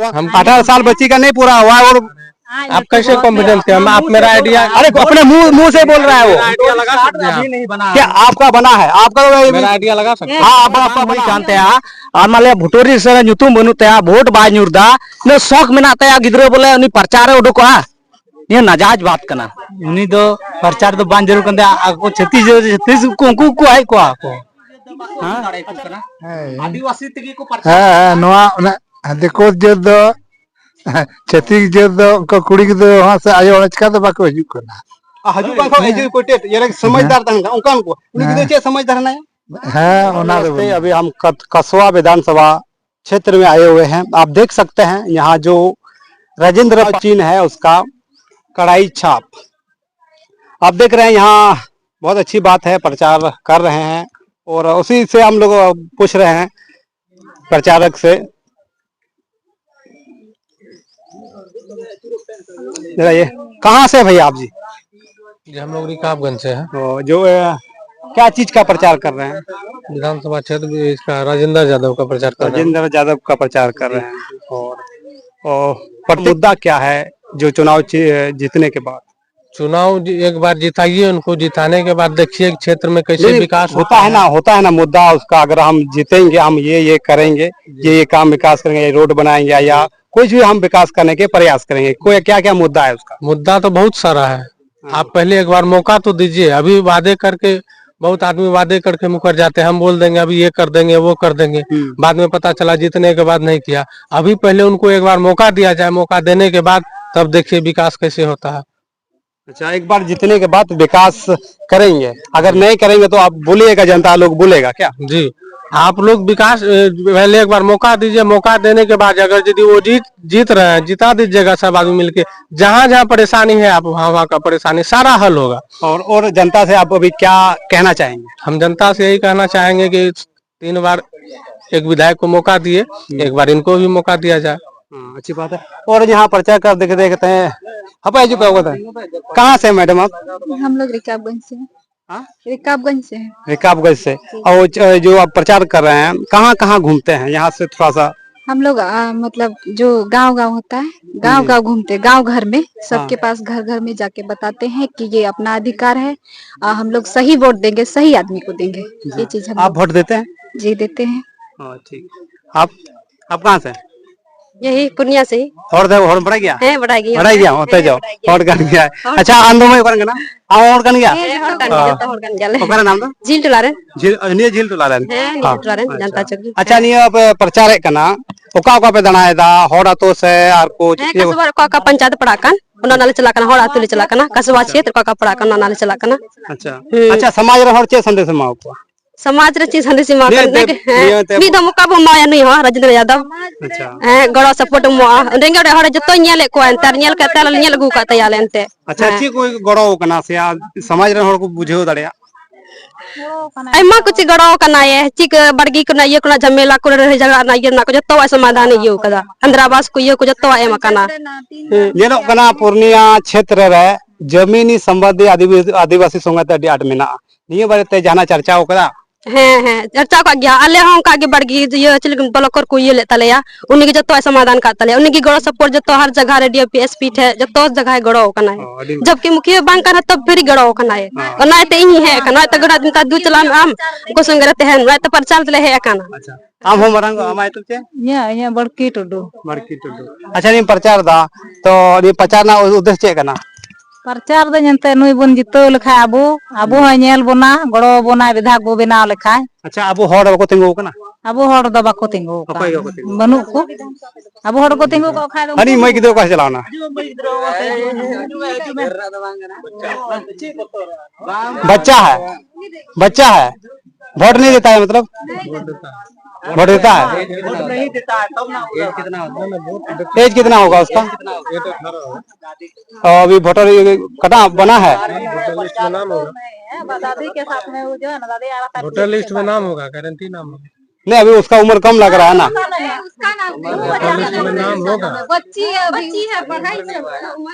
हम 18 साल बच्ची का नहीं पूरा हुआ और आप कैसे कॉन्फिडेंस के आप मेरा आइडिया अरे अपने मुंह से बोल रहा है वो आइडिया लगा सकते हैं नहीं बना क्या आपका बना है आपका मेरा आइडिया लगा सकते हैं हाँ आप बड़ी जानते हैं और माले भुटोरी से नुतुम बनुते हैं वोट बाय नुरदा ने शौक मेनाते हैं गिद्रो बोले उनी प्रचार उडुका ये नाजायज बात करना उनी दो प्रचार तो बान जरूर करते आको छत्तीस को है को आको आदिवासी तक को हां नोआ देखो जे दो छत्तीस जे दो कुड़ी के वहां से आयो चिका तो बाको हजू करना हजू बाको एजुकेटेड ये समझदार तहन उनका को उनी के समझदार ना हां ओना अभी हम कसवा विधानसभा क्षेत्र में आए हुए हैं आप देख सकते हैं यहाँ जो राजेंद्र चिन्ह है उसका कड़ाई छाप आप देख रहे हैं यहाँ बहुत अच्छी बात है प्रचार कर रहे हैं और उसी से हम लोग पूछ रहे हैं प्रचारक से ये कहाँ से भैया आप जी हम लोग रिकाबगंज से हैं तो जो क्या चीज का प्रचार कर रहे हैं विधानसभा क्षेत्र इसका राजेंद्र यादव का प्रचार कर रहे हैं राजेंद्र यादव का प्रचार कर रहे हैं और मुद्दा क्या है जो चुनाव जीतने के बाद चुनाव एक बार जिताइए उनको जिताने के बाद देखिए क्षेत्र में कैसे विकास होता है ना मुद्दा उसका अगर हम जीतेंगे हम ये करेंगे ये काम विकास करेंगे ये रोड बनाएंगे या कुछ भी हम विकास करने के प्रयास करेंगे कोई क्या क्या मुद्दा है उसका मुद्दा तो बहुत सारा है आप पहले एक बार मौका तो दीजिए अभी वादे करके बहुत आदमी वादे करके मुकर जाते हैं हम बोल देंगे अभी ये कर देंगे वो कर देंगे बाद में पता चला जीतने के बाद नहीं किया अभी पहले उनको एक बार मौका दिया जाए मौका देने के बाद तब देखिए विकास कैसे होता है अच्छा एक बार जीतने के बाद विकास करेंगे अगर नहीं करेंगे तो आप बोलिएगा जनता लोग बोलेगा क्या जी आप लोग विकास पहले एक बार मौका दीजिए मौका देने के बाद अगर यदि वो जीत रहे हैं जिता दीजिएगा सब आदमी मिलके जहाँ जहाँ परेशानी है आप वहाँ का परेशानी सारा हल होगा और जनता से आप अभी क्या कहना चाहेंगे हम जनता से यही कहना चाहेंगे कि 3 बार एक विधायक को मौका दिए एक बार इनको भी मौका दिया जाए अच्छी बात है और यहाँ प्रचार कर देखते हैं कहाँ से मैडम आप हम लोग रिकाबगंज से रिकाबगंज से और जो आप प्रचार कर रहे हैं कहाँ कहाँ घूमते हैं यहाँ से थोड़ा सा हम लोग मतलब जो गांव होता है गांव घूमते गांव घर में सबके पास घर में जाके बताते हैं कि ये अपना अधिकार है हम लोग सही वोट देंगे सही आदमी को देंगे ये चीज हम आप वोट देते हैं जी देते हैं ठीक आप कहाँ से यही पूर्णिया से ही और बढ़ गया है बढ़ा गया होते जाओ और कर गया अच्छा आंदो में कर ना और कर गया ओकरा नाम दो झील टुलारन झील टुलारन जनता चौकी अच्छा नहीं अब प्रचार है करना ओका पे दनाए दा होड़ा तो से और कुछ कसबा का पंचायत पड़ा कान उना नाले चला कना होड़ा तुले चला कना कसबा क्षेत्र का पड़ा कना नाले चला कना अच्छा समाज रे हर चीज संदेश माओ को समाज रे चीज हंदी सीमा मी दो मुका बो माया नहीं हो राजेंद्र यादव अच्छा गड़ो सपोर्ट मो रेंगे रे हर जतो नेले को अंतर नेल का तल नेल गु का तया लेनते अच्छा ची कोई गड़ो कना से समाज रे हर को बुझो दड़या आइमा कुछ गड़ो कना ये चिक बड़गी को ना ये को झमेला को रे जगह ना ये ना को जतो समाधान ये कदा अंद्रावास को ये को जतो आए मकाना ये नो कना पूर्णिया क्षेत्र रे जमीनी संबंधी आदिवासी संगत अडी आट मेना निये बारे ते जाना चर्चा ओकरा हैं चर्चा का गया अले हम का के बड़गी ये चल ब्लॉकर को ये ले तलेया उन्हीं के जतो समाधान का तले उन्हीं की गड़ो सपोर्ट जतो हर जगह रेडियो पे एसपी है जतो जगह गड़ो कना है जबकि मुखिया बैंक का तब फिर गड़ो कना है कना ते ही है कना त गड़ा दिन दू चला आम को संग रहते हैं ना त प्रचार ले है कना अच्छा आम हम रंग हमाय तो के ये बड़की टुडू अच्छा नहीं प्रचार दा तो ये प्रचार ना उद्देश्य कना प्रचार दो जनते नुई बन जितो लेखा अबो नेल बोना गड़ो बोना विधायक बो बनाव लेखा अच्छा अबो हड़ बको तिंगो कना अबो हड़ द बको तिंगो बनु को अबो हड़ को तिंगो को खा दो हनी मई किदो का चलावना बच्चा है वोट नहीं देता है मतलब वोट देता है एज कितना होगा उसका अभी वोटर कटा बना है वोटर लिस्ट में नाम होगा गारंटी नाम होगा नहीं अभी उसका उम्र कम लग रहा है ना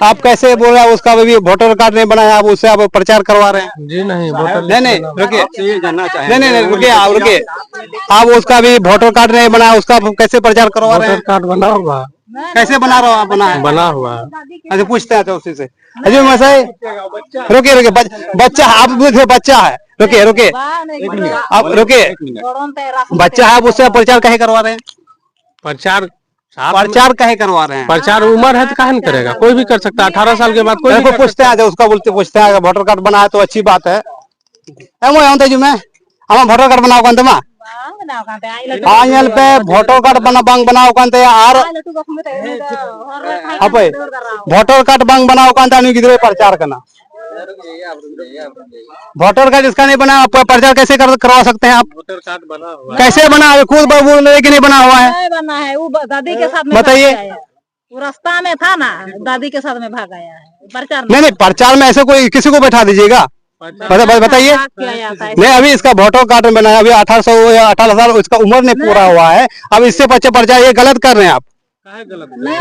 आप कैसे बोल रहे हैं उसका अभी वोटर कार्ड नहीं बनाया आप उससे आप प्रचार करवा रहे हैं जी नहीं नहीं रुकिए नहीं रुकिए आप उसका भी वोटर कार्ड नहीं बनाया उसका कैसे प्रचार करवा रहे हैं कार्ड बना होगा कैसे बना रहे हो आप? बना हुआ है। अच्छा पूछते हैं तो उसी से। अजय वैसे रुके रुके बच्चा आप देखो बच्चा है, रुके रुके आप रुके, बच्चा है, उससे प्रचार कहे करवा रहे हैं? प्रचार कहे करवा रहे हैं? प्रचार उम्र है तो काहे नहीं करेगा, कोई भी कर सकता है। 18 साल के बाद कोई भी कर पूछते हैं, उसका बोलते पूछते हैं वोटर कार्ड बना है तो अच्छी बात है। हम वोटर कार्ड बनाओ कंते मा आयल पे वोटर कार्ड बनाओ कंते और अपे वोटर कार्ड बनाओ कंते उन्हीं गिदरे प्रचार करना। वोटर कार्ड इसका नहीं बना, प्रचार कैसे करवा सकते हैं आप? वोटर कार्ड बना हुआ कैसे बना है? खुद बोल रहे कि नहीं बना हुआ है? बना है, वो दादी के साथ में बताइए। वो रास्ता में था ना, दादी के साथ में भाग आया है। प्रचार नहीं प्रचार में ऐसे कोई किसी को बैठा दीजिएगा, बताइए। नहीं अभी इसका वोटर कार्ड में बनाया, अभी 1800 या 18 साल इसका उम्र नहीं पूरा हुआ है, अब इससे बच्चे प्रचार ये गलत कर रहे हैं आप।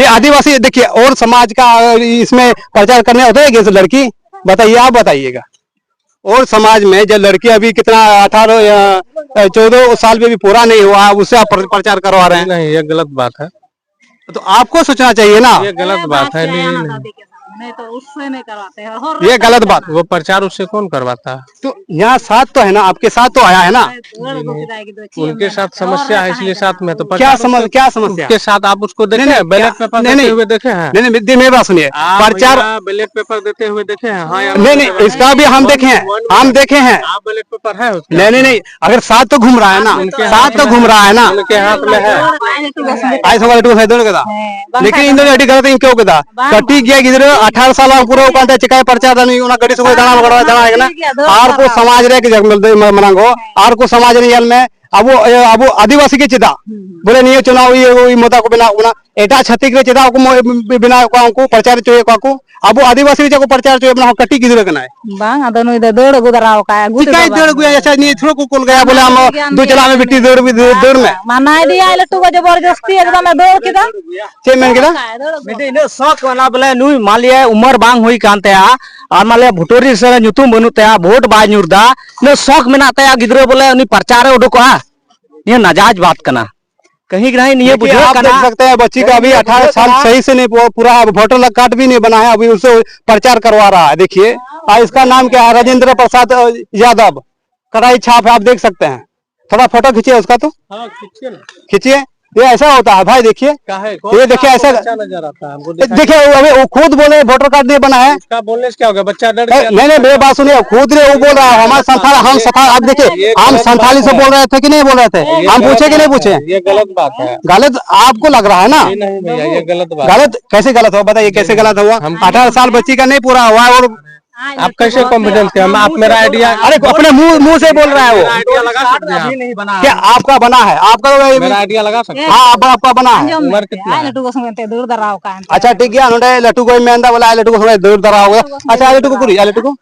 ये आदिवासी देखिए और समाज का इसमें प्रचार करने होता है कि लड़की, बताइए आप बताइएगा। और समाज में जो लड़की अभी कितना 18 या 14 साल में भी पूरा नहीं हुआ, उससे आप प्रचार करवा रहे हैं? नहीं, ये गलत बात है। तो आपको सोचना चाहिए ना, ये गलत बात है। नहीं तो उससे नहीं करवाते हैं। ये गलत बात। वो प्रचार उससे कौन करवाता है? तो यहाँ साथ तो है ना, आपके साथ तो आया है ना। उनके साथ समस्या है इसलिए साथ में। तो क्या समस्या? उसके साथ आप उसको देखे बैलेट पेपर देते हुए देखे हैं? नहीं मेरी बात सुनिए, प्रचार बैलेट पेपर देते हुए देखे हैं? हाँ, नहीं इसका भी हम देखे हैं, हम देखे हैं। आप बैलेट पेपर है? नहीं अगर साथ तो घूम रहा है ना, साथ तो घूम रहा है ना, उनके हाथ में है। लेकिन इन दोनों गलत क्यों कदा कटी गया गिदरे 18 साल पूरा उकांते चिकाय प्रचार नहीं उना गड़ी से दाना बगड़ा दाना है ना आर को समाज रे के जग मनांगो आर को समाज ने यल में अब आदिवासी के चिता बोले नहीं चुनाव ये मोता को बिना एटा छत्तीस रे चिता को बिना को प्रचार चाहिए को अब आदिवासी को प्रचार चाहिए अपना कटी गिदरे कना है बांग अदनो इधर दौड़ गुदराव का चिकाय दौड़ गया ऐसा नहीं थोड़ा को कोल गया बोले हम दो चला में बिट्टी दौड़ में मनाई दिया लट्टू को जबरदस्ती एकदम दौड़ किदा चे मेन किदा मिटे इन शौक वाला बोले नुई मान लिया उमर बांग हुई कानते और मान लिया भुटोरी से नुतुम बनुते वोट बाय नुरदा इन शौक मेनाते गिद्रो बोले उनी प्रचार उडुका ये नाजायज बात करना कहीं नहीं ये बुझे आप देख सकते हैं बच्ची का अभी 18 साल सही से नहीं पूरा वोटर कार्ड भी नहीं बना है, अभी उसे प्रचार करवा रहा है। देखिए इसका नाम क्या है? राजेंद्र प्रसाद यादव, कड़ाई छाप है, आप देख सकते हैं। थोड़ा फोटो खींचिए उसका, तो खींचिए। ये ऐसा होता है भाई, देखिए ये देखिए ऐसा नजर आता है। देखिए अभी वो खुद बोले वोटर कार्ड नहीं बना है, बोलने से क्या होगा? बच्चा डर नहीं मेरी बात सुनिए, खुद रे वो बोल रहा है हमारे संथाल हम संथाल। आप देखिए हम संथाली से बोल रहे थे कि नहीं बोल रहे थे? हम पूछे कि नहीं पूछे? ये गलत बात है। गलत आपको लग रहा है ना? नहीं भैया ये गलत बात। गलत कैसे गलत हुआ बताइए, कैसे गलत हुआ? 18 साल बच्ची का नहीं पूरा हुआ और आप कैसे कॉन्फिडेंस के? आप मेरा आइडिया अरे अपने मुंह से बोल रहा है वो। आइडिया लगा सकते हैं? नहीं बना क्या आपका बना है? आपका मेरा आइडिया लगा सकते हैं? हाँ आपका बना है। उम्र कितना है? लट्टू को संगते दौड़ दराव का अच्छा ठीक है, उन्होंने लट्टू को में अंदा बोला लट्टू को थोड़ा दूर दरा होगा। अच्छा लट्टू को पूरी लट्टू को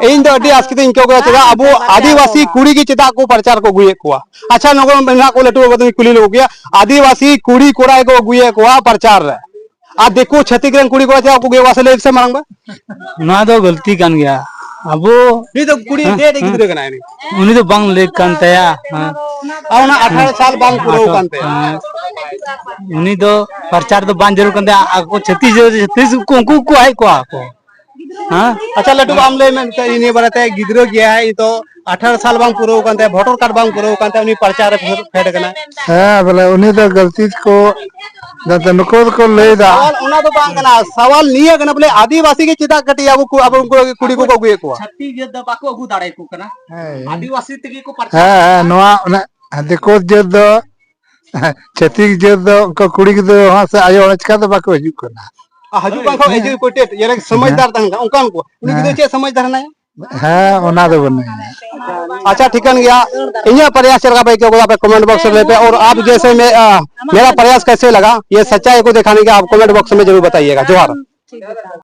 इन दो अड्डी आस्किते इनको को चला अब वो आदिवासी कुड़ी की चिता को प्रचार को गुए कुआ। अच्छा लोगों में को लट्टू को तो कुली लोग गया आदिवासी कुड़ी कोड़ा को गुए कुआ प्रचार है। आप देखो छत्तीसगढ़ कुड़ी को आपको गेवा से लेके मांगबा ना तो गलती कान गया अब ये तो कुड़ी दे दे किधर कना है उन्हीं तो बांग लेक कानते और ना 18 साल बांग पूरा कानते उन्हीं तो प्रचार तो बांग जरूर कानते आपको 36 को है को आपको। हाँ अच्छा लड्डू मामले में इन्हें बताते हैं गिदरो गया है, ये तो 18 साल बांग पूरा कानते वोटर कार्ड बांग पूरा कानते उन्हीं प्रचार फेड करना हाँ बोले उन्हीं तो गलती को नको को ले दा सवाल तो बांग करना सवाल नहीं है करना बोले आदिवासी की चिता कटी अब उनको कुड़ी को गुए को छत्तीस दबा को अगु दाड़े को करना आदिवासी तक को हाँ नवा देखो जब छत्तीस जब को कुड़ी को वहां से आयो चिका तो बाको हिजू करना हजू बांग को एजू कोटेट ये समझदार तंग उनका को उनकी तो चे समझदार ना हाँ ओना तो बने। अच्छा ठिकन गया इन प्रयास चल रहा भाई क्यों आप कमेंट बॉक्स में पे और आप जैसे में मेरा प्रयास कैसे लगा ये सच्चाई को दिखाने का आप कमेंट बॉक्स में जरूर बताइएगा। जोहार।